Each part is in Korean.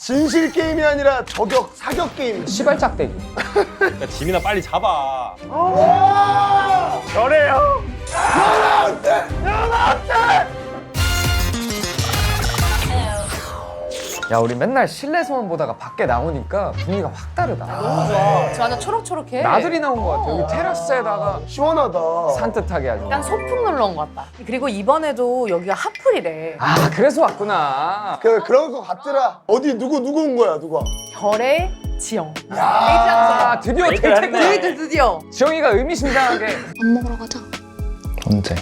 진실 게임이 아니라 저격 사격 게임. 시발짝대기. 그러니까 지민아 빨리 잡아. 저래요. 야, 우리 맨날 실내서만 보다가 밖에 나오니까 분위기가 확 다르다. 너무 좋아. 저 완전 초록초록해. 나들이 나온 것 같아. 여기 테라스에다가 시원하다. 산뜻하게 아주. 약간 소풍 놀러 온 것 같다. 그리고 이번에도 여기가 핫플이래. 아, 그래서 왔구나. 그런 거 같더라. 어디 누구 온 거야 누가? 결의 지영. 아, 드디어 데이트했구나. 드디어. 지영이가 의미심장하게. 밥 먹으러 가자. 언제?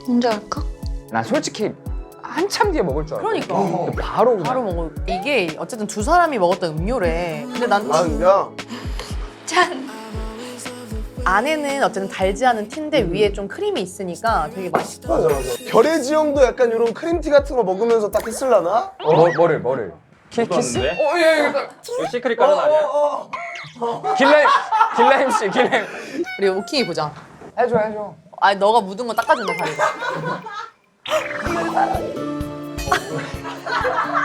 언제 갈까? 난 솔직히 한참 뒤에 먹을 줄 알았어. 그러니까. 바로 그냥. 바로 먹어. 이게 어쨌든 두 사람이 먹었던 음료래. 근데 난 아 그냥 짠! 안에는 어쨌든 달지 않은 티인데 위에 좀 크림이 있으니까 되게 맛있고. 맞아. 결의 지형도 약간 이런 크림티 같은 거 먹으면서 딱 했을라나? 뭐를? 키스? 왔는데? 예. 이거 시크릿 가든 아니야? 길라임 씨. 우리 오킹이 보자. 해줘. 아니 너가 묻은 거 닦아준다 다리가.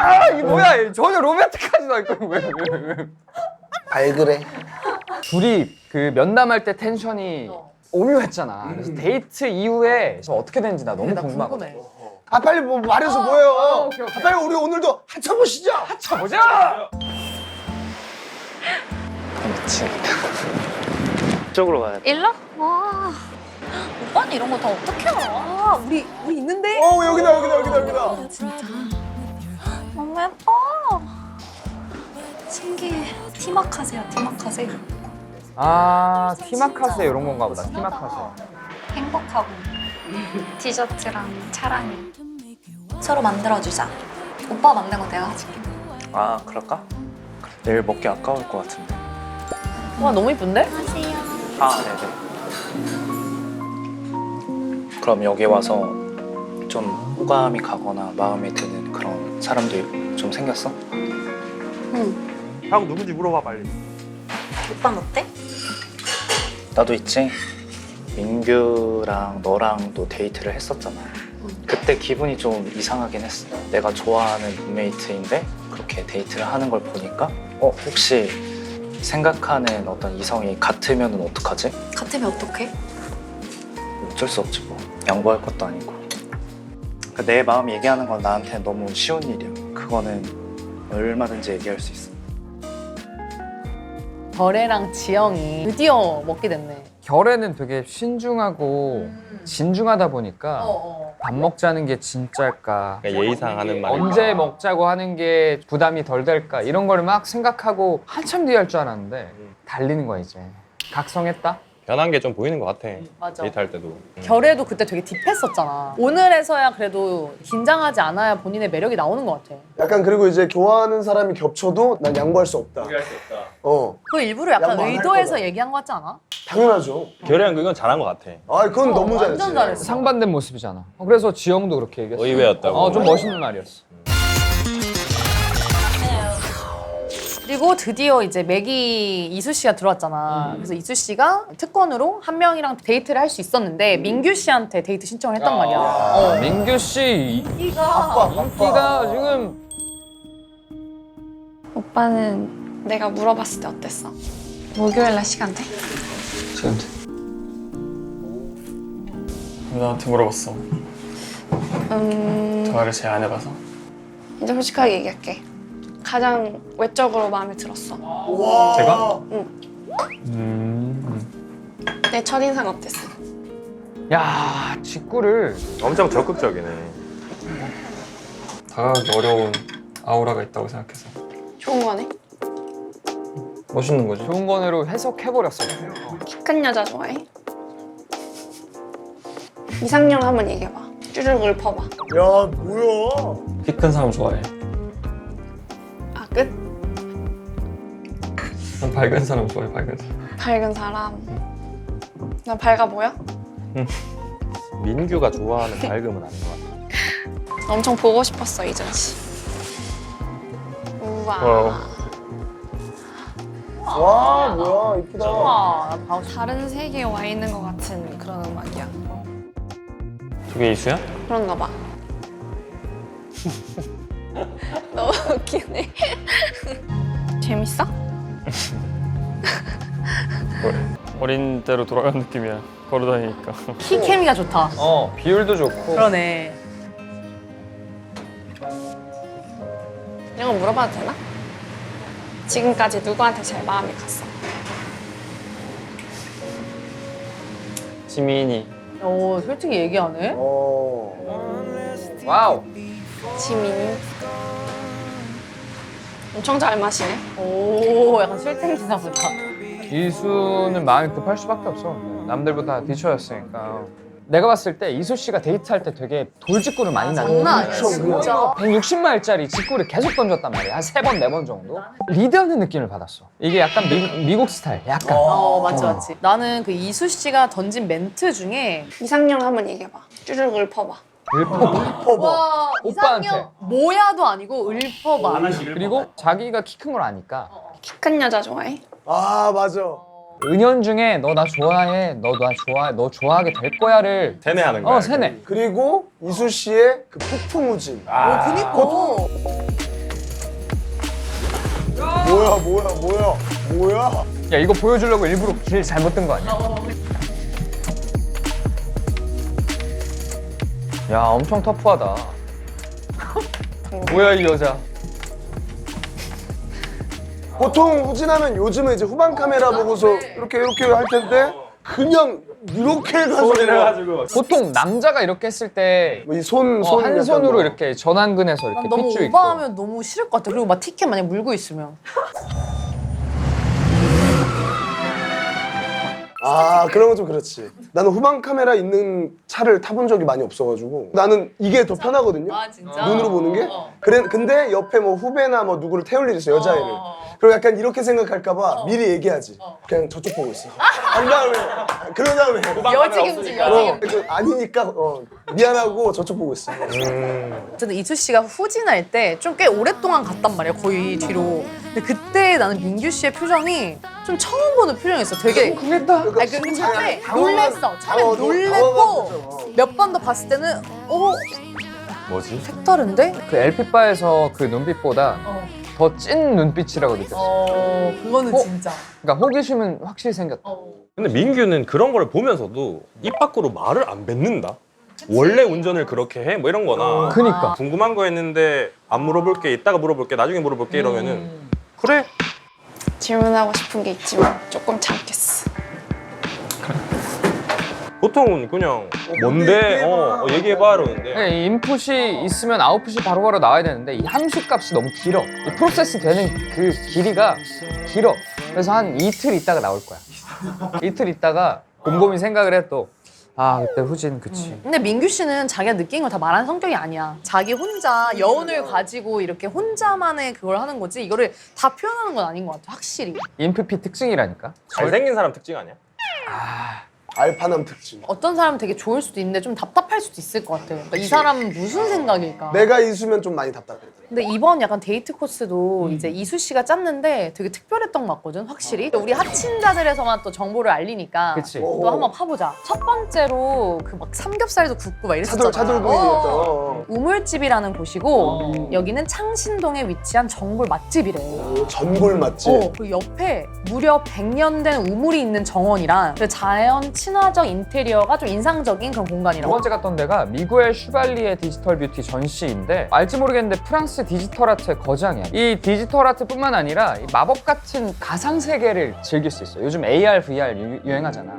아, 이게 뭐야? 전혀 로맨틱하지도 않고 왜? 알 그래. 둘이 그 면담할 때 텐션이 오묘했잖아. 그래서 데이트 이후에 어떻게 되는지 나 너무 나 궁금하거든. 궁금해. 아 빨리 뭐 말해서 뭐예요? 오케이. 아, 빨리 우리 오늘도 한참 보시죠. 보자. 이쪽으로 가야 돼. 일로? 와. 오빠는 이런 거 다 어떻게 알아? 아 우리 있는데? 여기다. 진짜. 너무 예뻐. 신기해. 티마카세야, 티마카세. 아, 티마카세 이런 건가 보다. 티마카세. 행복하고 디저트랑 차랑이 서로 만들어주자. 오빠 만든 거 내가 가질게. 아, 그럴까? 내일 먹기 아까울 것 같은데. 와 너무 이쁜데? 안녕하세요. 아, 네네. 그럼 여기 와서 좀 호감이 가거나 마음에 드는 그런 사람도 좀 생겼어? 응. 형 누군지 물어봐 빨리. 오빠는 어때? 나도 있지. 민규랑 너랑도 데이트를 했었잖아. 그때 기분이 좀 이상하긴 했어. 내가 좋아하는 룸메이트인데 그렇게 데이트를 하는 걸 보니까 혹시 생각하는 어떤 이성이 같으면 어떡하지? 같으면 어떡해? 어쩔 수 없지 뭐. 양보할 것도 아니고. 그러니까 내 마음 얘기하는 건 나한테 너무 쉬운 일이야. 그거는 얼마든지 얘기할 수 있어. 결애랑 지영이 드디어 먹게 됐네. 결에는 되게 신중하고 진중하다 보니까 밥 먹자는 게 진짜일까? 그러니까 예의상 하는 말. 언제 먹자고 하는 게 부담이 덜 될까? 이런 걸 막 생각하고 한참 뒤에 할 줄 알았는데 달리는 거야 이제. 각성했다? 변한 게 좀 보이는 것 같아. 맞아. 데이트할 때도. 결애도 그때 되게 딥했었잖아. 오늘에서야 그래도 긴장하지 않아야 본인의 매력이 나오는 것 같아. 약간 그리고 이제 좋아하는 사람이 겹쳐도 난 양보할 수 없다. 포기할 수 없다. 그거 일부러 약간 양보 안할 의도해서 거다. 얘기한 거 같지 않아? 당연하죠. 결의한 그건 잘한 것 같아. 아 그건 너무 잘했지. 완전 잘했어. 상반된 모습이잖아. 그래서 지영도 그렇게 얘기했어. 의외였다고. 좀 멋있는 말이었어. 그리고 드디어 이제 맥이 이수 씨가 들어왔잖아. 그래서 이수 씨가 특권으로 한 명이랑 데이트를 할 수 있었는데 민규 씨한테 데이트 신청을 했단 말이야. 민규 씨 인기가 인기가 지금 오빠는 내가 물어봤을 때 어땠어? 목요일 날 시간 돼? 시간 돼. 나한테 물어봤어. 대화를 잘 안 해봐서. 이제 솔직하게 얘기할게. 가장 외적으로 마음에 들었어. 제가? 내 첫인상 어땠어? 야 직구를 엄청 적극적이네. 다가가기 어려운 아우라가 있다고 생각해서. 좋은 거네. 멋있는 거지. 좋은 거로 해석해버렸어. 키 큰 여자 좋아해? 이상형 한번 얘기해봐. 쭈르륵 읊어봐. 야 뭐야? 키 큰 사람 좋아해. 아 끝? 난 밝은 사람 좋아해, 밝은 사람. 밝은 사람. 나 밝아 보여? 민규가 좋아하는 밝음은 아닌 것 같아. 엄청 보고 싶었어 이전 씨. 우와. 와우. 와 뭐야 이쁘다. 나 봐도 다른 세계에 와 있는 것 같은 그런 음악이야. 저게 이수야? 그런가 봐. 너무 웃기네. 재밌어? 어린 때로 돌아간 느낌이야. 걸어다니니까. 키 케미가 좋다. 비율도 좋고. 그러네. 이런 거 물어봐도 되나? 지금까지 누구한테 제일 마음이 갔어? 지민이. 솔직히 얘기하네. 와우. 지민이. 엄청 잘 마시네. 오, 약간 술 땡기나 보다. 이수는 마음이 급할 수밖에 없어. 남들보다 뒤쳐였으니까. 내가 봤을 때 이수 씨가 데이트할 때 되게 돌직구를 많이 장난 아니야, 던졌어. 진짜. 160마일짜리 직구를 계속 던졌단 말이야. 한 3번, 4번 정도. 리드하는 느낌을 받았어. 이게 약간 미국 스타일. 약간. 맞지, 맞지. 나는 그 이수 씨가 던진 멘트 중에 이상형 한번 얘기해봐. 쭈르륵 읊어봐. 와, 오빠한테. 이상형 뭐야도 아니고 읊어봐. 그리고 자기가 키 큰 걸 아니까 키 큰 여자 좋아해? 아 맞아. 은연중에 너 나 좋아해, 너 나 좋아해, 너 좋아하게 될 거야를 세뇌하는 거야. 세뇌. 그리고 이수 씨의 그 폭풍우진. 그니까. 뭐야? 야 이거 보여주려고 일부러 길 잘못 든 거 아니야? 야 엄청 터프하다. 뭐야 이 여자? 보통 후진하면 요즘은 이제 후방 카메라 보고서 이렇게 할 텐데 그냥 이렇게 해가지고 보통 남자가 이렇게 했을 때 이 손 한 약간 손으로 뭐. 이렇게 전완근에서 이렇게 난 너무 핏줄 있고. 오버하면 너무 싫을 것 같아. 그리고 막 티켓 만약 물고 있으면. 아 그런 건 좀 그렇지. 나는 후방 카메라 있는 차를 타본 적이 많이 없어가지고 나는 이게 더 편하거든요. 진짜? 눈으로 보는 게. 그래 근데 옆에 뭐 후배나 뭐 누구를 태울 일 있어 여자애를. 그리고 약간 이렇게 생각할까봐 미리 얘기하지. 그냥 저쪽 보고 있어. 그런 다음에 여지금지. 아니니까 미안하고 저쪽 보고 있어. 어쨌든 이수 씨가 후진할 때 좀 꽤 오랫동안 갔단 말이야, 거의 뒤로. 근데 그때 나는 민규 씨의 표정이 좀 처음 보는 표정이었어. 되게. 그랬다. 아니, 근데 처음에 놀랬어. 처음에 놀랬고 몇 번 더 봤을 때는 뭐지? 색다른데? 그 LP바에서 그 눈빛보다 더 찐 눈빛이라고 느꼈어. 그거는 진짜. 그러니까 호기심은 확실히 생겼다. 근데 민규는 그런 거를 보면서도 입 밖으로 말을 안 뱉는다. 원래 운전을 그렇게 해? 뭐 이런 거나 그니까. 궁금한 거 했는데 안 물어볼게, 이따가 물어볼게, 나중에 물어볼게 이러면은 그래? 질문하고 싶은 게 있지만 조금 참겠어. 보통은 그냥 뭔데? 얘기해봐 이러는데 네, 인풋이 있으면 아웃풋이 바로바로 나와야 되는데 이 함수 값이 너무 길어. 이 프로세스 되는 그 길이가 길어. 그래서 한 이틀 있다가 나올 거야. 이틀 있다가 곰곰이 생각을 해 또. 아 그때 후진 그치. 근데 민규 씨는 자기가 느낀 걸 다 말하는 성격이 아니야. 자기 혼자 여운을 가지고 이렇게 혼자만의 그걸 하는 거지 이거를 다 표현하는 건 아닌 것 같아, 확실히. 인프피 특징이라니까. 잘생긴 사람 특징 아니야? 알파남 특징. 어떤 사람은 되게 좋을 수도 있는데 좀 답답할 수도 있을 것 같아. 그러니까 이 사람은 무슨 생각일까? 내가 이수면 좀 많이 답답해. 근데 이번 약간 데이트 코스도 이제 이수 씨가 짰는데 되게 특별했던 것 같거든, 확실히. 우리 합친자들에서만 또 정보를 알리니까 그치. 또 한번 파보자. 첫 번째로 그 막 삼겹살도 굽고 막 이랬었잖아. 차돌동이었죠. 우물집이라는 곳이고 여기는 창신동에 위치한 정골 맛집이래. 전골 맛집. 그 옆에 무려 100년 된 우물이 있는 정원이랑 그 자연 친화적 인테리어가 좀 인상적인 그런 두 공간이라고. 번째 갔던 데가 미구엘 슈발리에 디지털 뷰티 전시인데 알지 모르겠는데 프랑스 디지털 아트의 거장이야. 이 디지털 아트뿐만 아니라 이 마법 같은 가상 세계를 즐길 수 있어. 요즘 AR, VR 유행하잖아.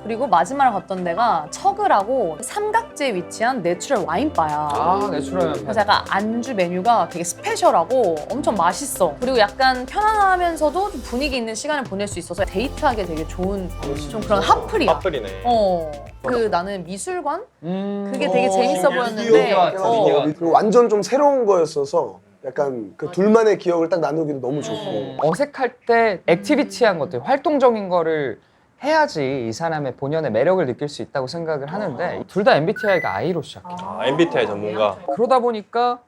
그리고 마지막으로 갔던 데가 처그라고 삼각지에 위치한 내추럴 와인바야. 아 내추럴. 그래서 약간 안주 메뉴가 되게 스페셜하고 엄청 맛있어. 그리고 약간 편안하면서도 좀 분위기 있는 시간을 보낼 수 있어서 데이트하기 되게 좋은 좀 그런 핫플이야. 빠뜨리네. 그 나는 미술관? 그게 그게 되게 재밌어 보였는데 그리고 완전 좀 새로운 거였어서 약간 그 둘만의 기억을 딱 나누기도 너무 좋고. 어색할 때 액티비티한 것들, 활동적인 거를 해야지 이 사람의 본연의 매력을 느낄 수 있다고 생각을 하는데 둘 다 MBTI가 I로 시작해. MBTI 전문가. 그러다 보니까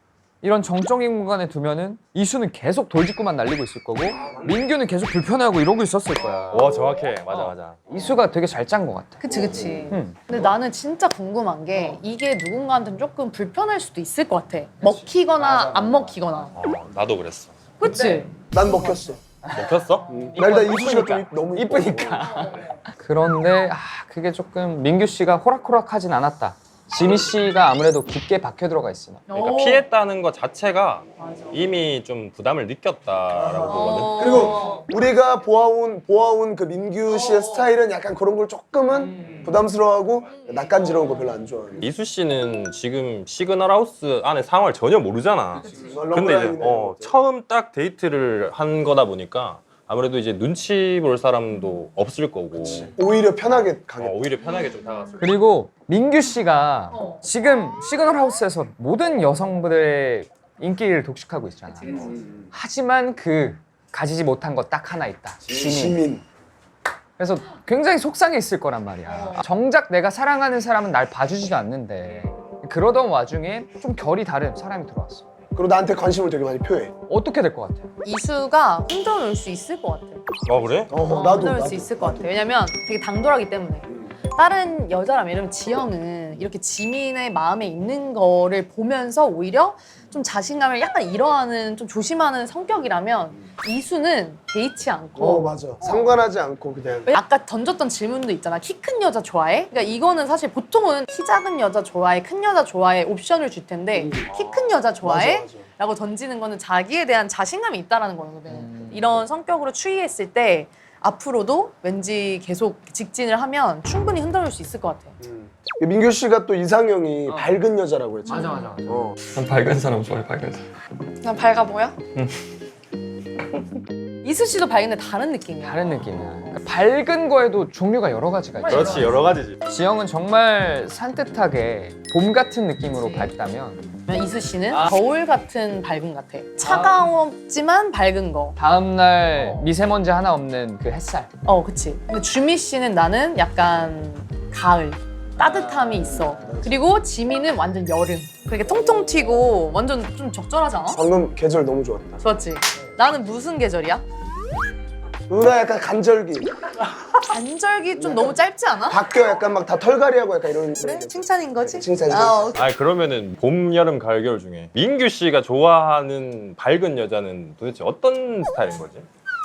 이런 정적인 공간에 두면은 이수는 계속 돌직구만 날리고 있을 거고 민규는 계속 불편해하고 이러고 있었을 거야. 와 정확해. 맞아 맞아. 이수가 되게 잘 짠 것 같아. 그치 그치. 응. 근데 나는 진짜 궁금한 게 이게 누군가한테는 조금 불편할 수도 있을 것 같아. 먹히거나 안 먹히거나. 나도 그랬어. 그치? 난 먹혔어. 먹혔어? 나 일단 이수 씨가 좀 너무 이쁘니까. 그런데 그게 조금 민규 씨가 호락호락하진 않았다. 지미 씨가 아무래도 깊게 박혀 들어가 있으나. 그러니까 오. 피했다는 것 자체가 맞아. 이미 좀 부담을 느꼈다라고 보거든. 어. 그리고 우리가 보아온 그 민규 씨의 스타일은 약간 그런 걸 조금은 부담스러워하고 낯간지러운 거 별로 안 좋아해. 이수 씨는 지금 시그널 하우스 안에 상황을 전혀 모르잖아. 근데 이제 처음 딱 데이트를 한 거다 보니까 아무래도 이제 눈치 볼 사람도 없을 거고 오히려 편하게 가겠다. 오히려 편하게 좀 다가갔을 거야. 그리고 민규 씨가 지금 시그널 하우스에서 모든 여성분들의 인기를 독식하고 있잖아. 하지만 그 가지지 못한 거 딱 하나 있다. 지민. 시민. 그래서 굉장히 속상해 있을 거란 말이야. 정작 내가 사랑하는 사람은 날 봐주지도 않는데 그러던 와중에 좀 결이 다른 사람이 들어왔어. 그리고 나한테 관심을 되게 많이 표해. 어떻게 될 것 같아? 이수가 흔들어놓을 수 있을 것 같아. 그래? 나도. 흔들어놓을 수 있을 것 같아. 왜냐면 되게 당돌하기 때문에. 다른 여자라면 예를 들면 지영은 이렇게 지민의 마음에 있는 거를 보면서 오히려 좀 자신감을 약간 잃어하는 좀 조심하는 성격이라면 이수는 개의치 않고 맞아. 상관하지 않고 그냥. 아까 던졌던 질문도 있잖아. 키 큰 여자 좋아해? 그러니까 이거는 사실 보통은 키 작은 여자 좋아해, 큰 여자 좋아해 옵션을 줄 텐데 키 큰 여자 좋아해? 맞아. 라고 던지는 거는 자기에 대한 자신감이 있다라는 거거든. 이런 성격으로 추이했을 때 앞으로도 왠지 계속 직진을 하면 충분히 흔들릴 수 있을 것 같아. 민규 씨가 또 이상형이 밝은 여자라고 했잖아. 맞아. 난 밝은 사람 좋아해, 밝은 사람. 난 밝아 보여? 이수 씨도 밝은데 다른 느낌이야. 다른 느낌이야. 그러니까 밝은 거에도 종류가 여러 가지가 있어. 그렇지 여러 가지지. 지영은 정말 산뜻하게 봄 같은 느낌으로 밝다면 이수 씨는 거울 같은 밝음 같아. 차가웠지만 밝은 거. 다음날 미세먼지 하나 없는 그 햇살. 그치. 근데 주미 씨는 나는 약간 가을. 따뜻함이 있어. 그리고 지미는 완전 여름. 그렇게 통통 튀고 완전 좀 적절하지 않아? 방금 계절 너무 좋았다. 좋았지? 나는 무슨 계절이야? 누나 약간 간절기. 간절기 좀 너무 짧지 않아? 바뀌어 약간 막 다 털갈이하고 약간 이런. 그래? 칭찬인 거지? 칭찬이지. 아 그러면은 봄, 여름, 가을, 겨울 중에 민규 씨가 좋아하는 밝은 여자는 도대체 어떤 스타일인 거지?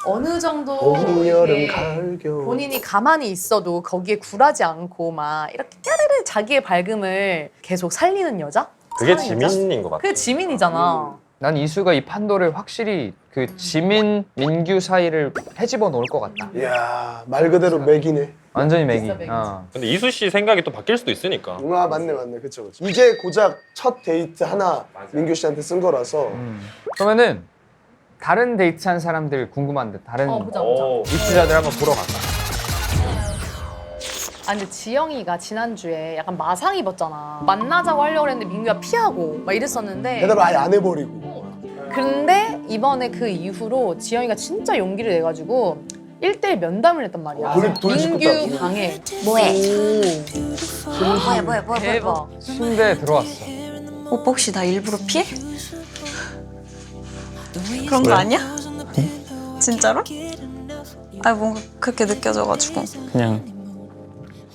어느 정도 봄, 여름, 이렇게 가을, 겨울. 본인이 가만히 있어도 거기에 굴하지 않고 막 이렇게 까르르 자기의 밝음을 계속 살리는 여자? 그게 사는 여자? 지민인 것 같아. 그게 지민이잖아. 난 이수가 이 판도를 확실히 그 지민, 민규 사이를 헤집어 놓을 것 같다. 이야, 말 그대로 맥이네. 완전히 맥이. 진짜 맥이지. 근데 이수 씨 생각이 또 바뀔 수도 있으니까. 맞네. 그쵸. 이게 고작 첫 데이트 하나 민규 씨한테 쓴 거라서. 그러면은 다른 데이트한 사람들 궁금한데 다른 보자. 입주자들 한번 보러 갈까? 근데 지영이가 지난주에 약간 마상 입었잖아. 만나자고 하려고 했는데 민규가 피하고 막 이랬었는데 대답을 아예 안 해버리고. 근데 이번에 그 이후로 지영이가 진짜 용기를 내가지고 1대1 면담을 했단 말이야. 돌직구 민규 따고. 방에. 뭐해? 뭐해? 대박. 침대에 들어왔어. 오빠 혹시 나 일부러 피해? 그런 거 아니야? 진짜로? 뭔가 그렇게 느껴져가지고. 그냥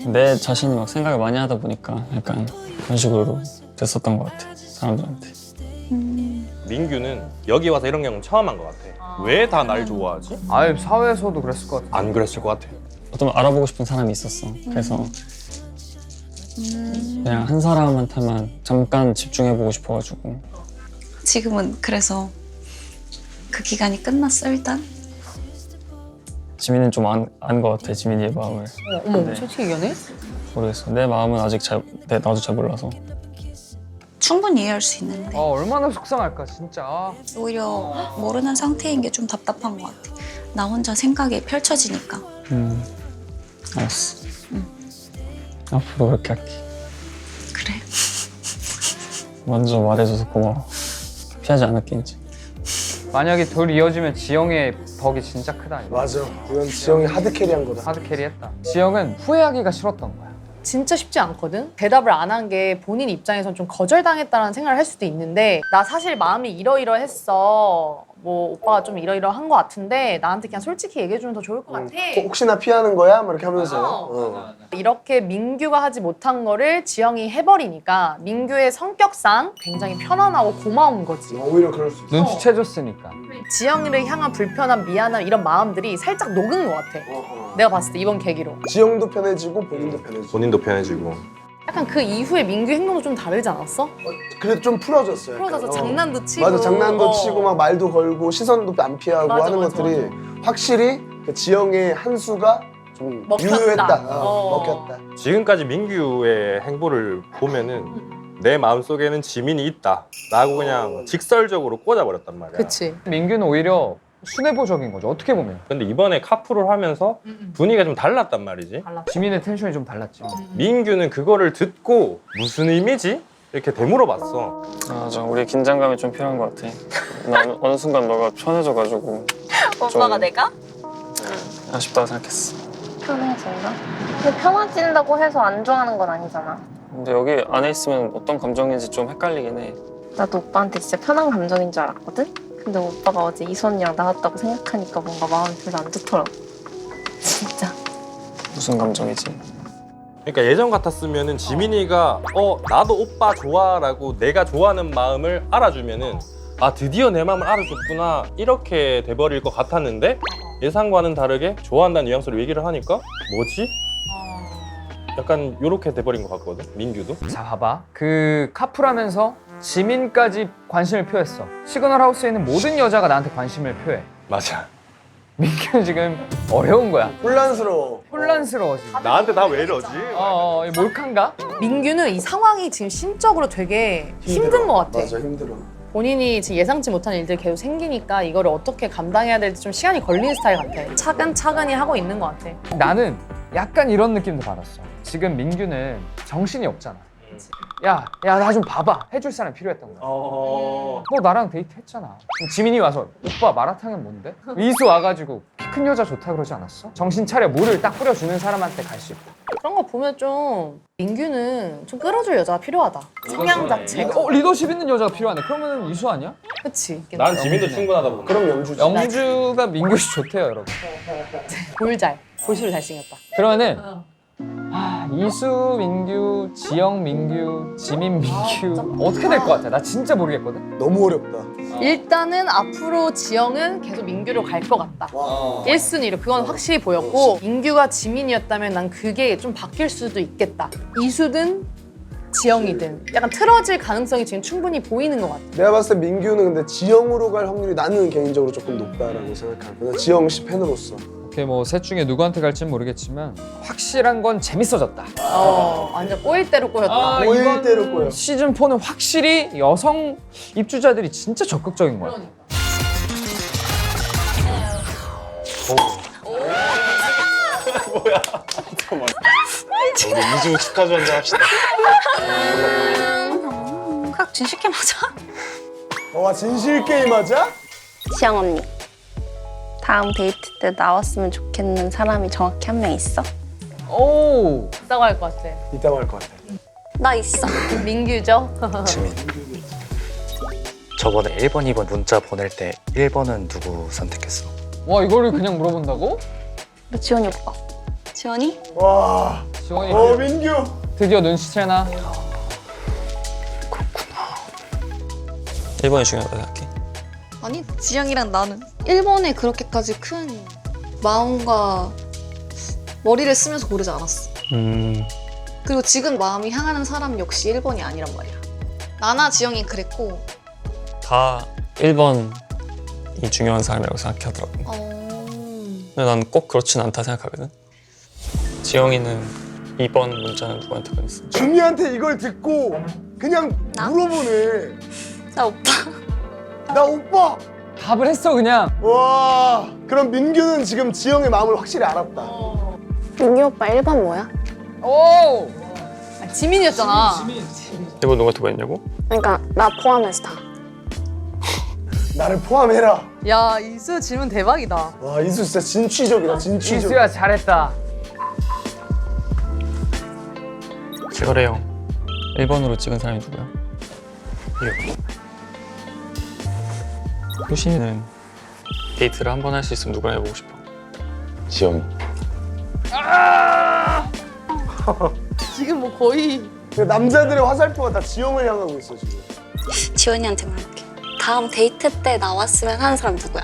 내 자신이 막 생각을 많이 하다 보니까 약간 그런 식으로 됐었던 것 같아, 사람들한테. 민규는 여기 와서 이런 경험 처음 한 것 같아. 왜 다 날 좋아하지? 아예 사회에서도 그랬을 것 같아. 안 그랬을 것 같아. 어떤 알아보고 싶은 사람이 있었어. 그래서 그냥 한 사람한테만 잠깐 집중해보고 싶어가지고. 지금은 그래서 그 기간이 끝났어 일단? 지민은 좀 안 것 같아, 지민이의 마음을. 어머, 솔직히 얘기하네? 모르겠어. 내 마음은 아직 나도 잘 몰라서. 충분히 이해할 수 있는데 얼마나 속상할까 진짜. 오히려 모르는 상태인 게 좀 답답한 것 같아. 나 혼자 생각이 펼쳐지니까. 알았어. 앞으로 그렇게 할게. 그래. 먼저 말해줘서 고마워. 피하지 않을게 이제. 만약에 둘 이어지면 지영의 덕이 진짜 크다. 이거. 맞아. 이건 지영이 하드캐리한 거다. 하드캐리했다. 지영은 후회하기가 싫었던 거야. 진짜 쉽지 않거든. 대답을 안 한 게 본인 입장에선 좀 거절당했다는 생각을 할 수도 있는데 나 사실 마음이 이러이러했어. 뭐 오빠가 좀 이러이러한 것 같은데 나한테 그냥 솔직히 얘기해주면 더 좋을 것 같아. 혹시나 피하는 거야? 막 이렇게 하면서. 이렇게 민규가 하지 못한 거를 지영이 해버리니까 민규의 성격상 굉장히 편안하고 고마운 거지. 오히려 그럴 수 있어. 눈치채줬으니까. 지영이를 향한 불편함, 미안함 이런 마음들이 살짝 녹은 것 같아. 내가 봤을 때 이번 계기로. 지영도 편해지고 본인도 편해지고. 본인도 편해지고. 약간 그 이후에 민규 행동도 좀 다르지 않았어? 그래도 좀 풀어졌어요. 약간. 풀어져서 장난도 치고. 맞아, 장난도 치고 막 말도 걸고 시선도 안 피하고 맞아, 하는 맞아, 것들이 확실히 그 지영의 한 수가 좀 먹혔다. 유효했다. 어. 먹혔다. 지금까지 민규의 행보를 보면은 내 마음속에는 지민이 있다라고 그냥 직설적으로 꽂아버렸단 말이야. 그치. 민규는 오히려 순애보적인 거죠. 어떻게 보면. 근데 이번에 카풀을 하면서 분위기가 좀 달랐단 말이지. 지민의 텐션이 좀 달랐지. 민규는 그거를 듣고 무슨 의미지? 이렇게 되물어봤어. 맞아, 우리 긴장감이 좀 필요한 것 같아. 나 어느 순간 너가 편해져가지고 오빠가 내가? 아쉽다고 생각했어. 편해진다? 근데 편해진다고 해서 안 좋아하는 건 아니잖아. 근데 여기 안에 있으면 어떤 감정인지 좀 헷갈리긴 해. 나도 오빠한테 진짜 편한 감정인 줄 알았거든? 근데 오빠가 어제 이선이랑 나왔다고 생각하니까 뭔가 마음이 별로 안 좋더라고. 진짜. 무슨 감정이지? 그러니까 예전 같았으면은 지민이가 나도 오빠 좋아라고 내가 좋아하는 마음을 알아주면은 아 드디어 내 마음을 알아줬구나 이렇게 돼버릴 것 같았는데 예상과는 다르게 좋아한다는 뉘앙스로 얘기를 하니까 뭐지? 약간 요렇게 돼버린 것 같거든 민규도. 자, 봐봐. 그 카풀하면서 지민까지 관심을 표했어. 시그널 하우스에 있는 모든 여자가 나한테 관심을 표해. 맞아. 민규는 지금 어려운 거야. 혼란스러워. 혼란스러워 지금. 나한테 다 왜 이러지? 이 몰카인가? 민규는 이 상황이 지금 심적으로 되게 힘든 것 같아. 맞아, 힘들어. 본인이 지금 예상치 못한 일들이 계속 생기니까 이거를 어떻게 감당해야 될지 좀 시간이 걸리는 스타일 같아. 차근차근히 하고 있는 것 같아. 나는 약간 이런 느낌도 받았어. 지금 민규는 정신이 없잖아. 야, 나 좀 봐봐. 해줄 사람 필요했던 거야. 너 나랑 데이트 했잖아. 지민이 와서 오빠 마라탕은 뭔데? 이수 와가지고 키 큰 여자 좋다 그러지 않았어? 정신 차려 물을 딱 뿌려주는 사람한테 갈 수 있다. 그런 거 보면 좀 민규는 좀 끌어줄 여자가 필요하다. 성향 자체가. 리더십 있는 여자가 필요하네. 그러면 이수 아니야? 그치. 난 지민도 충분하다 보네. 그럼 영주지. 영주가 민규 씨 좋대요, 여러분. 볼수록 잘생겼다. 그러면은 이수 민규, 지영 민규, 지민 민규 어떻게 될 것 같아? 나 진짜 모르겠거든. 너무 어렵다. 일단은 앞으로 지영은 계속 민규로 갈 것 같다. 1순위로 그건 확실히 보였고 민규가 지민이었다면 난 그게 좀 바뀔 수도 있겠다. 이수든 지영이든 약간 틀어질 가능성이 지금 충분히 보이는 것 같아. 내가 봤을 때 민규는 근데 지영으로 갈 확률이 나는 개인적으로 조금 높다라고 생각하거든. 지영 씨 팬으로서. 오케이, 뭐 셋 중에 누구한테 갈지는 모르겠지만 확실한 건 재밌어졌다. 완전 꼬일 대로 꼬였다. 꼬일 대로 꼬여. 시즌 4는 확실히 여성 입주자들이 진짜 적극적인 거야. 우리 이주 축하주 한잔 합시다. 그냥 진실게 맞아? 와, 진실 게임 하자? 지영 언니. 다음 데이트 때 나왔으면 좋겠는 사람이 정확히 한 명 있어? 오, 있다고 할 것 같아. 이따가 할 것 같아. 나 있어. 민규죠? 지민. 저번에 1번, 2번 문자 보낼 때 1번은 누구 선택했어? 와 이거를 그냥 물어본다고? 나 지원이 오빠. 지원이? 와. 지원이 민규. 드디어 눈치채나? 1번이 중요하다고 생각해. 아니, 지영이랑 나는 1번에 그렇게까지 큰 마음과 머리를 쓰면서 고르지 않았어. 그리고 지금 마음이 향하는 사람 역시 1번이 아니란 말이야. 나나 지영이 그랬고. 다 1번이 중요한 사람이라고 생각하더라고. 근데 난 꼭 그렇진 않다 생각하거든. 지영이는 2번 문자는 누구한테 보냈어? 준이한테 이걸 듣고 그냥 나? 물어보네. 나 오빠. 나 오빠. 답을 했어 그냥. 와. 그럼 민규는 지금 지영의 마음을 확실히 알았다. 민규 오빠 1번 뭐야? 오! 지민이었잖아. 1번 누구한테 보냈냐고? 그러니까 나 포함해서 다. 나를 포함해라. 야, 이수 질문 대박이다. 와, 이수 진짜 진취적이다. 진취적. 이수야 잘했다. 찍으래요. 1번으로 찍은 사람이 누구야? 효신이는 데이트를 한 번 할 수 있으면 누구랑 해보고 싶어? 지영이. 지금 뭐 거의 근데 남자들의 화살표가 다 지영을 향하고 있어 지금. 지원이한테만 할게. 다음 데이트 때 나왔으면 하는 사람 누구야?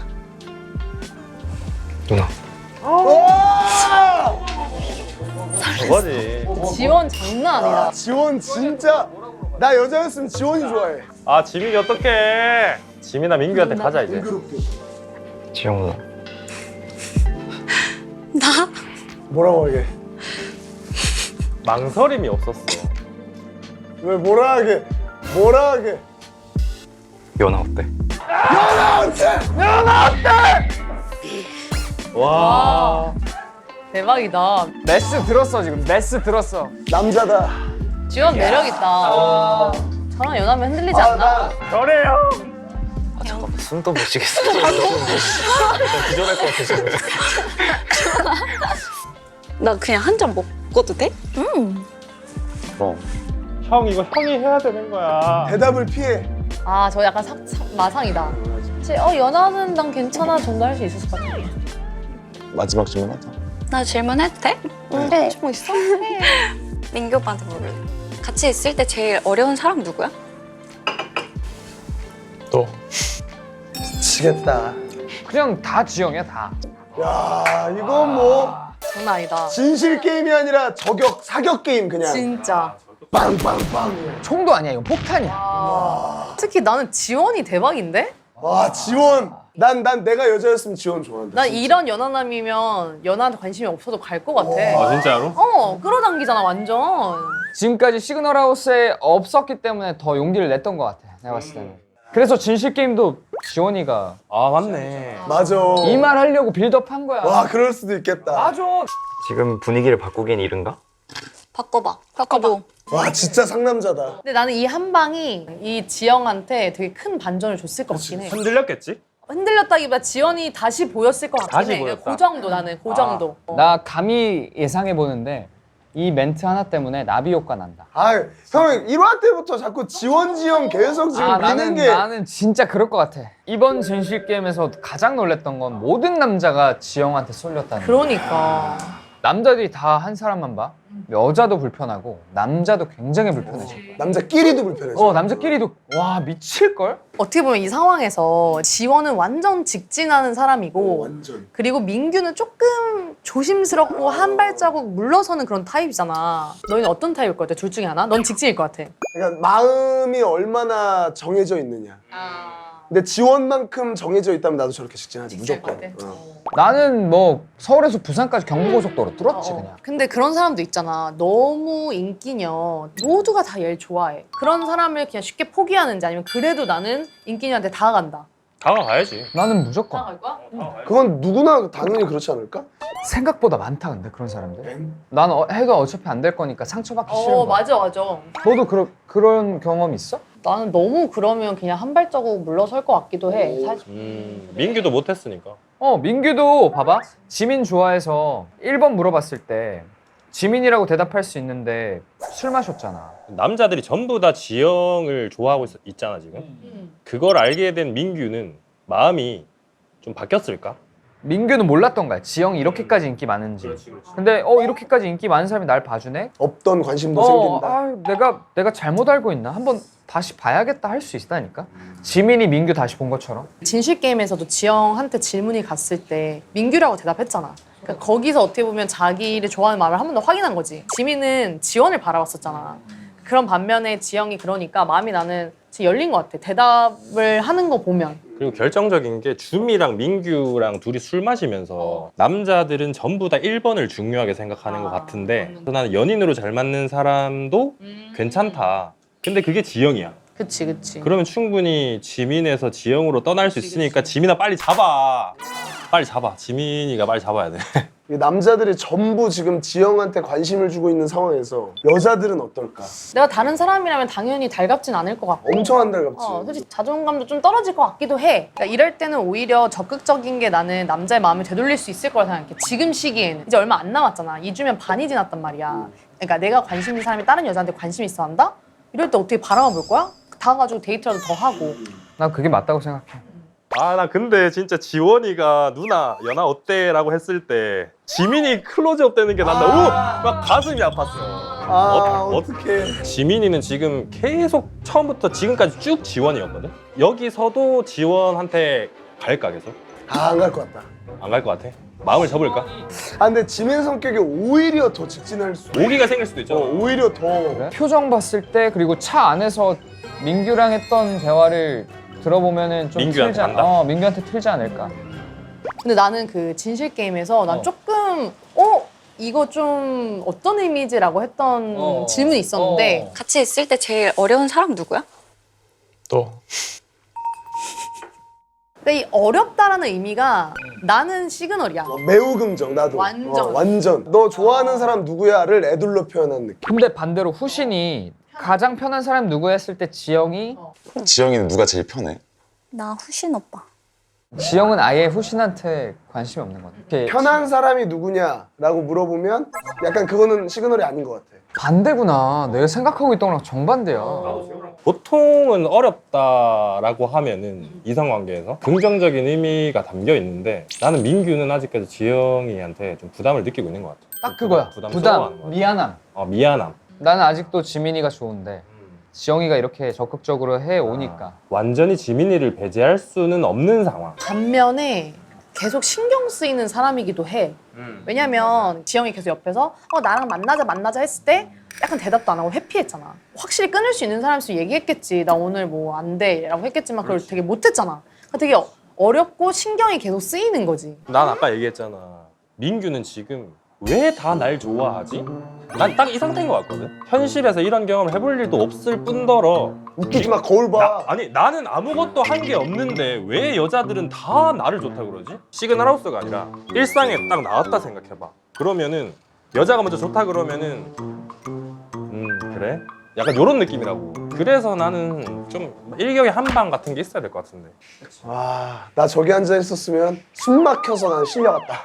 누나. 와! 그거지. 지원 장난 아니다. 지원 진짜 나 여자였으면 지원이 좋아해. 아 지민이 어떡해. 지민아 민규한테 가자 이제. 지영 누나. 나? 뭐라고 하게? 망설임이 없었어. 왜 뭐라 하게? 뭐라 하게? 연아 어때? 와. 대박이다. 메스 들었어 지금. 메스 들었어. 남자다. 지원 매력 있다. 저랑 연하면 흔들리지 않나? 저래요. 아 잠깐만 숨도 못 쉬겠어. 기절할 것 같아 지금. 나 그냥 한 잔 먹어도 돼? 그럼. 형 이거 형이 해야 되는 거야. 대답을 피해. 아, 저 약간 마상이다. 연하는 난 괜찮아 정도 할 수 있을 것 같아. 마지막 질문하자. 나 질문해도 돼? 네. 뭐 있어? 민규 오빠한테 물을래. 같이 있을 때 제일 어려운 사람 누구야? 너. 미치겠다. 그냥 다 지영이야 다. 야 이건 뭐 장난 아니다. 진실 게임이 아니라 저격 사격 게임 그냥. 진짜. 빵빵빵. 총도 아니야 이건 폭탄이야. 특히 나는 지원이 대박인데? 와 지원. 난 내가 여자였으면 지원 좋아한다. 난 이런 연하남이면 연하한테 관심이 없어도 갈 것 같아. 아 진짜로? 끌어당기잖아 완전. 지금까지 시그널하우스에 없었기 때문에 더 용기를 냈던 것 같아. 내가 봤을 때는. 그래서 진실 게임도 지원이가 아 맞네. 맞아. 이 말 하려고 빌드업한 거야. 와 그럴 수도 있겠다. 맞아. 지금 분위기를 바꾸기엔 이른가? 바꿔봐. 바꿔줘. 와 진짜 상남자다. 근데 나는 이 한 방이 이 지영한테 되게 큰 반전을 줬을 것 같긴 해. 흔들렸겠지? 흔들렸다기보다 지연이 다시 보였을 것 같긴 다시 해. 보였다. 그 정도 나는 그 정도. 나 감히 예상해 보는데 이 멘트 하나 때문에 나비 효과 난다. 아 형 1화 때부터 자꾸 지원 지영 계속 지금 미는 게. 나는 진짜 그럴 것 같아. 이번 진실 게임에서 가장 놀랬던 건 모든 남자가 지영한테 쏠렸다는 거. 그러니까. 남자들이 다 한 사람만 봐. 여자도 불편하고 남자도 굉장히 불편해져. 남자끼리도 불편해져. 남자끼리도 와 미칠걸? 어떻게 보면 이 상황에서 지원은 완전 직진하는 사람이고 완전. 그리고 민규는 조금 조심스럽고 한 발자국 물러서는 그런 타입이잖아. 너희는 어떤 타입일 것 같아? 둘 중에 하나? 넌 직진일 것 같아. 그러니까 마음이 얼마나 정해져 있느냐. 근데 지원만큼 정해져 있다면 나도 저렇게 직진하지 무조건. 나는 뭐 서울에서 부산까지 경부고속도로 뚫었지 그냥. 근데 그런 사람도 있잖아. 너무 인기녀. 모두가 다 얘를 좋아해. 그런 사람을 그냥 쉽게 포기하는지 아니면 그래도 나는 인기녀한테 다가간다. 다가가야지. 나는 무조건. 다가갈 거야? 그건 누구나 당연히 그렇지 않을까? 생각보다 많다 근데 그런 사람들. 난 해도 어차피 안 될 거니까 상처받기 싫은 거야. 맞아. 너도 그런 경험 있어? 나는 너무 그러면 그냥 한 발자국 물러설 것 같기도 해. 사실. 민규도 못했으니까. 민규도 봐봐. 지민 좋아해서 1번 물어봤을 때 지민이라고 대답할 수 있는데 술 마셨잖아. 남자들이 전부 다 지영을 좋아하고 있잖아 지금. 그걸 알게 된 민규는 마음이 좀 바뀌었을까? 민규는 몰랐던 거야. 지영이 이렇게까지 인기 많은지. 근데 이렇게까지 인기 많은 사람이 날 봐주네? 없던 관심도 생긴다. 내가 잘못 알고 있나? 한번 다시 봐야겠다 할 수 있다니까. 지민이 민규 다시 본 것처럼. 진실 게임에서도 지영한테 질문이 갔을 때 민규라고 대답했잖아. 그러니까 거기서 어떻게 보면 자기를 좋아하는 마음을 한 번 더 확인한 거지. 지민은 지원을 바라봤었잖아. 그런 반면에 지영이 그러니까 마음이 나는 지금 열린 것 같아. 대답을 하는 거 보면. 그리고 결정적인 게 주미랑 민규랑 둘이 술 마시면서 남자들은 전부 다 1번을 중요하게 생각하는 것 같은데 나는 연인으로 잘 맞는 사람도 괜찮다. 근데 그게 지영이야. 그치. 그러면 충분히 지민에서 지영으로 떠날 수 있으니까 지민아 빨리 잡아. 빨리 잡아. 지민이가 빨리 잡아야 돼. 남자들이 전부 지금 지영한테 관심을 주고 있는 상황에서 여자들은 어떨까? 내가 다른 사람이라면 당연히 달갑진 않을 것 같고. 엄청 한달갑지. 솔직히 자존감도 좀 떨어질 것 같기도 해. 그러니까 이럴 때는 오히려 적극적인 게 나는 남자의 마음을 되돌릴 수 있을 거라 생각해. 지금 시기에는 이제 얼마 안 남았잖아. 2주면 반이 지났단 말이야. 그러니까 내가 관심 있는 사람이 다른 여자한테 관심 있어 한다? 이럴 때 어떻게 바람을 볼 거야? 다가가지고 데이트라도 더 하고. 난 그게 맞다고 생각해. 아, 나 근데 진짜 지원이가 누나 연하 어때? 라고 했을 때 지민이 클로즈업 되는 게 난 너무 막 가슴이 아팠어. 어떡해. 지민이는 지금 계속 처음부터 지금까지 쭉 지원이었거든? 여기서도 지원한테 갈까 계속? 안 갈 것 같다. 안 갈 것 같아? 마음을 접을까? 근데 지민 성격이 오히려 더 직진할 수. 오기가 생길 수도 있잖아. 오히려 더. 그래? 표정 봤을 때 그리고 차 안에서 민규랑 했던 대화를 들어보면은 좀 민규한테 틀지 않- 간다? 민규한테 틀지 않을까. 근데 나는 그 진실 게임에서 난 조금 이거 좀 어떤 의미지라고 했던 질문이 있었는데 같이 있을 때 제일 어려운 사람 누구야? 또 근데 이 어렵다라는 의미가 나는 시그널이야. 매우 긍정 나도. 완전. 완전. 너 좋아하는 사람 누구야를 애둘러 표현한 느낌. 근데 반대로 후신이 가장 편한 사람 누구 했을 때 지영이 지영이는 누가 제일 편해? 나 후신 오빠. 지영은 아예 후신한테 관심이 없는 것 같아. 이렇게 편한 사람이 누구냐라고 물어보면 약간 그거는 시그널이 아닌 것 같아. 반대구나. 내가 생각하고 있던 거랑 정반대야. 보통은 어렵다라고 하면은 이성관계에서 긍정적인 의미가 담겨 있는데 나는 민규는 아직까지 지영이한테 좀 부담을 느끼고 있는 것 같아. 딱 그거야. 부담스러워하는 것 부담, 같아. 미안함. 미안함. 나는 아직도 지민이가 좋은데 지영이가 이렇게 적극적으로 해오니까. 완전히 지민이를 배제할 수는 없는 상황. 반면에 계속 신경 쓰이는 사람이기도 해. 왜냐면 지영이 계속 옆에서 나랑 만나자 했을 때 약간 대답도 안 하고 회피했잖아. 확실히 끊을 수 있는 사람일수록 얘기했겠지. 나 오늘 뭐 안 돼 라고 했겠지만 그걸 되게 못했잖아. 그러니까 되게 어렵고 신경이 계속 쓰이는 거지. 난 아까 얘기했잖아. 민규는 지금 왜 다 날 좋아하지? 난 딱 이 상태인 것 같거든. 현실에서 이런 경험을 해볼 일도 없을 뿐더러 웃기지 마, 거울 봐. 아니 나는 아무것도 한 게 없는데 왜 여자들은 다 나를 좋다 그러지? 시그널 하우스가 아니라 일상에 딱 나왔다 생각해봐. 그러면은 여자가 먼저 좋다 그러면은 그래? 약간 요런 느낌이라고. 그래서 나는 좀 일격의 한방 같은 게 있어야 될 것 같은데. 와, 나 저기 앉아 있었으면 숨 막혀서 난 실려갔다.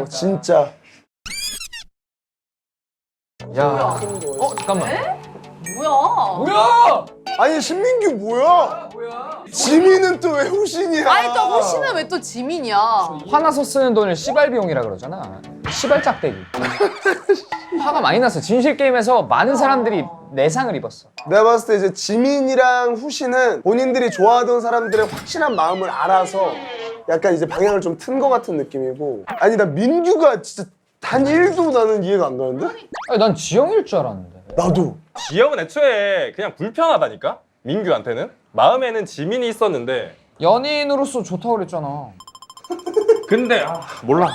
진짜. 야, 잠깐만. 뭐야? 아니 신민규 뭐야? 지민은 또 왜 후신이야? 아니 또 호시는 왜 또 지민이야? 화나서 쓰는 돈을 시발 비용이라 그러잖아. 시발 짝대기. 화가 많이 났어. 진실 게임에서 많은 사람들이 내상을 입었어. 내가 봤을 때 이제 지민이랑 후신은 본인들이 좋아하던 사람들의 확실한 마음을 알아서 약간 이제 방향을 좀 튼 것 같은 느낌이고. 아니 나 민규가 진짜 단 1도 나는 이해가 안 가는데? 아니, 난 지영일 줄 알았는데. 나도. 지영은 애초에 그냥 불편하다니까? 민규한테는? 마음에는 지민이 있었는데 연인으로서 좋다고 그랬잖아. 근데 몰라.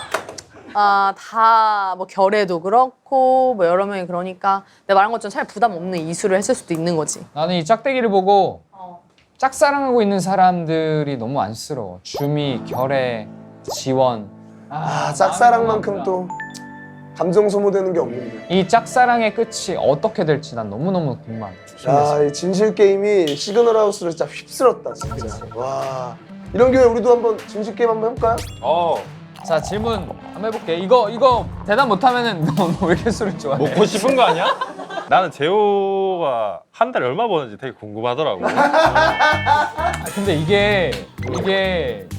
다 뭐 결애도 그렇고 뭐 여러 명이 그러니까 내가 말한 것처럼 차라리 부담 없는 이수를 했을 수도 있는 거지. 나는 이 짝대기를 보고 짝사랑하고 있는 사람들이 너무 안쓰러워. 주미, 결애, 지원. 짝사랑만큼 또 감정 소모되는 게 없는데. 이 짝사랑의 끝이 어떻게 될지 난 너무너무 궁금해. 야, 이 진실 게임이 시그널 하우스를 진짜 휩쓸었다 진짜. 와. 이런 기회에 우리도 한번 진실 게임 한번 해볼까요? 자, 질문 한번 해볼게. 이거 대답 못하면은 너 왜 이렇게 술을 좋아해? 먹고 싶은 거 아니야? 나는 재호가 한 달에 얼마 버는지 되게 궁금하더라고. 근데 이게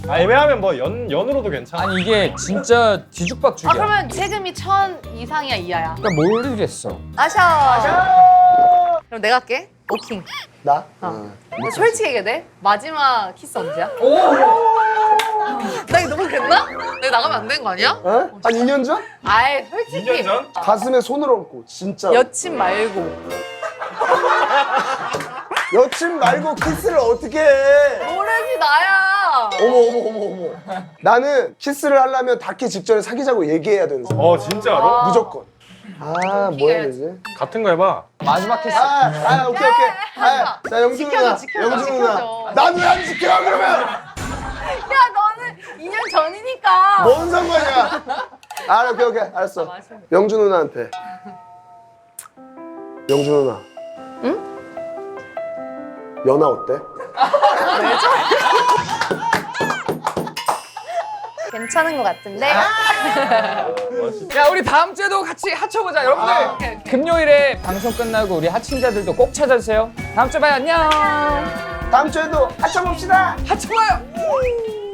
애매하면 뭐 연으로도 괜찮아. 아니 이게 진짜 뒤죽박죽이야. 그러면 세금이 1,000 이상이야 이하야? 그러니까 모르겠어. 아셔. 그럼 내가 할게. 오킹. 나? 근데 솔직히 얘기해도 돼? 마지막 키스 언제야? 나 이거 너무 그랬나? 내가 나가면 안 되는 거 아니야? 어? 한 2년 전? 아이 솔직히 2년 전? 가슴에 손을 얹고 진짜. 여친 말고 여친 말고 키스를 어떻게 해? 모르지 나야. 어머. 나는 키스를 하려면 닿기 직전에 사귀자고 얘기해야 되는 사람. 진짜로? 무조건. 뭐 해야 되지? 같은 거 해봐. 마지막 키스. 오케이. 자, 영준 누나. 영준 누나. 난 왜 안 지켜, 그러면? 야 너는 2년 전이니까. 뭔 상관이야? 오케이. 알았어. 영준 누나한테. 영준 누나. 응? 연하 어때? 괜찮은 것 같은데? 야 우리 다음 주에도 같이 합쳐보자 여러분들. 금요일에 방송 끝나고 우리 하친자들도 꼭 찾아주세요. 다음 주에 봐요. 안녕. 다음 주에도 합쳐봅시다. 합쳐봐요.